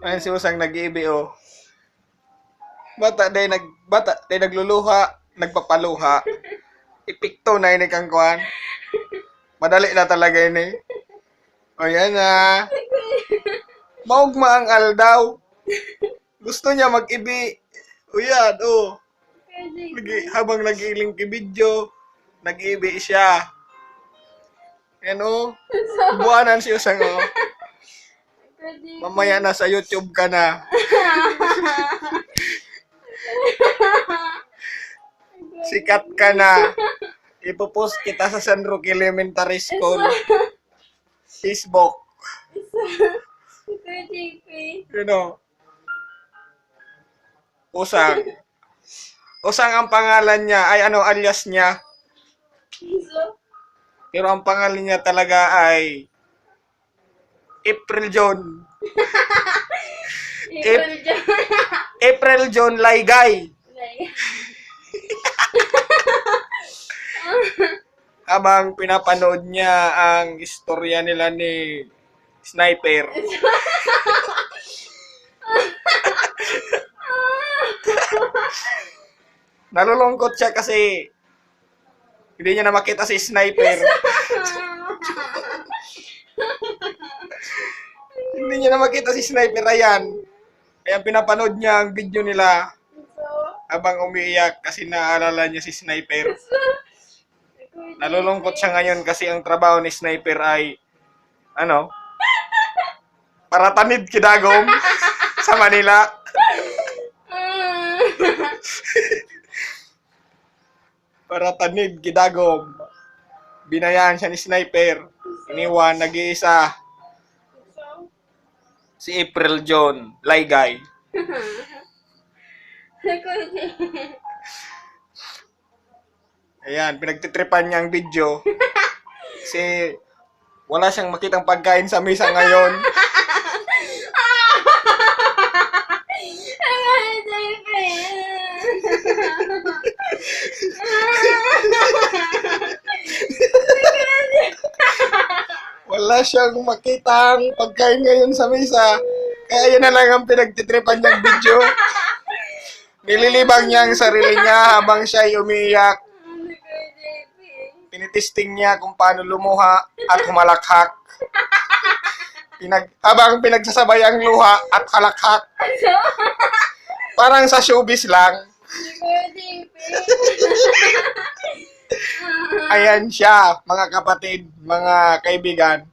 Ayan si Usang nag-iibi, oh. Bata day nagluluha, nagpapaluha. Ipikto na ini kang kuan. Madali na talaga ini. O yan na. Maugma ang aldaw. Gusto niya mag-ibi. O yan, oh. Habang nag-iiling kibidyo, nag-iibi siya. Yan, oh. Buwanan si Usang, oh. Mamaya na sa YouTube ka na. Sikat ka na. Ipopost kita sa San Roque Elementary School. Facebook. You know. Usang. Usang ang pangalan niya. Ay ano, alias niya. Pero ang pangalan niya talaga ay April John. April John Laygay. Habang pinapanood niya ang istorya nila ni Sniper. Nalulungkot siya kasi hindi niya na makita si Sniper. Hindi niya na makita si Sniper, ayan. Kaya pinapanood niya ang video nila habang umiiyak kasi naalala niya si Sniper. Nalulungkot siya ngayon kasi ang trabaho ni Sniper ay ano? Paratanid Kidagom sa Manila. Paratanid Kidagom. Binayaan siya ni Sniper. Iniwan, nag-iisa. Si April John Laygay. Ayan, pinagtitripan niya ang video. Kasi wala siyang makitang pagkain sa mesa ngayon. Wala siyang makitang pagkain ngayon sa mesa. Kaya yun na lang ang pinagtitripan niyang video. Nililibang niya ang sarili niya habang siya ay umiiyak. Tinitesting niya kung paano lumuha at humalakhak. Habang pinagsasabay ang luha at halakhak. Parang sa showbiz lang. Ayan siya, mga kapatid, mga kaibigan.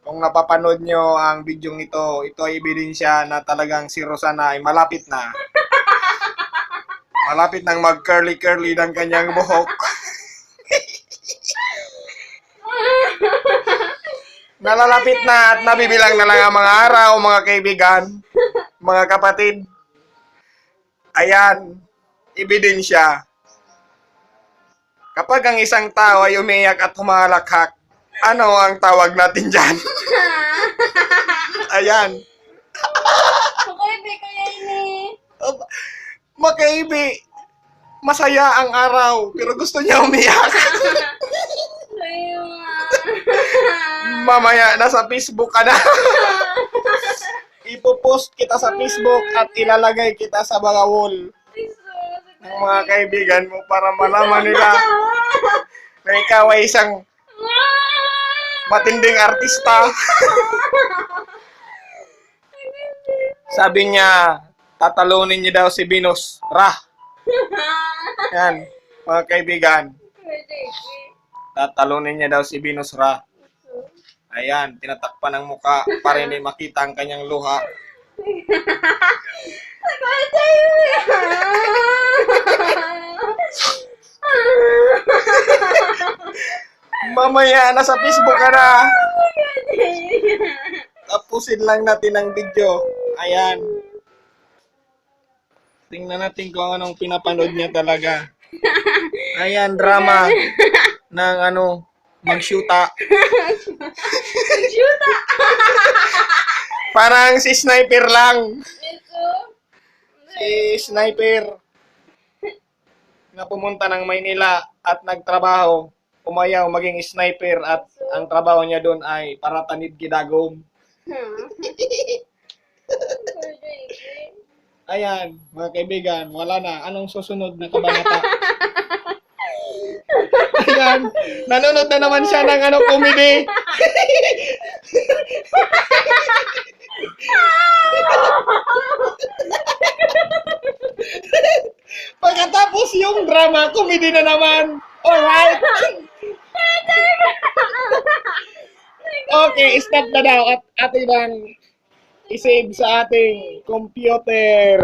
Kung napapanood nyo ang video ito, ito ay ebidensya na talagang si Rosana ay malapit na. Malapit nang mag-curly-curly ng kanyang buhok. Nalalapit na at nabibilang na lang ang mga araw, mga kaibigan, mga kapatid. Ayan, ebidensya. Kapag ang isang tao ay umiyak at humalakhak, ano ang tawag natin dyan? Ayan. Makaibi, masaya ang araw, pero gusto niya umiyak. Mamaya, nasa Facebook ka na. Ipopost kita sa Facebook at ilalagay kita sa mga wall ng mga kaibigan mo para malaman nila na ikaw ay isang matinding artista. Sabi niya, tatalunin niya daw si Venus Ra. Yan, mga kaibigan. Tatalunin niya daw si Venus Ra. Ayan, tinatakpan ng muka para hindi makita ang kanyang luha. Mamaya, nasa Facebook ka na. Tapusin lang natin ang video. Ayan. Tingnan natin kung anong pinapanood niya talaga. Ayan, drama ng mag-shoota. Shoota! Parang si Sniper lang. Si Sniper na pumunta ng Maynila at nagtrabaho. Umayaw maging sniper at ang trabaho niya doon ay paratanid Kidagom. Ayan, mga kaibigan, wala na. Anong susunod na kabanata? Ayan, nanonood na naman siya ng comedy. Pagkatapos yung drama, comedy na naman. Alright. Okay, stop na daw at atin ang isave sa ating computer.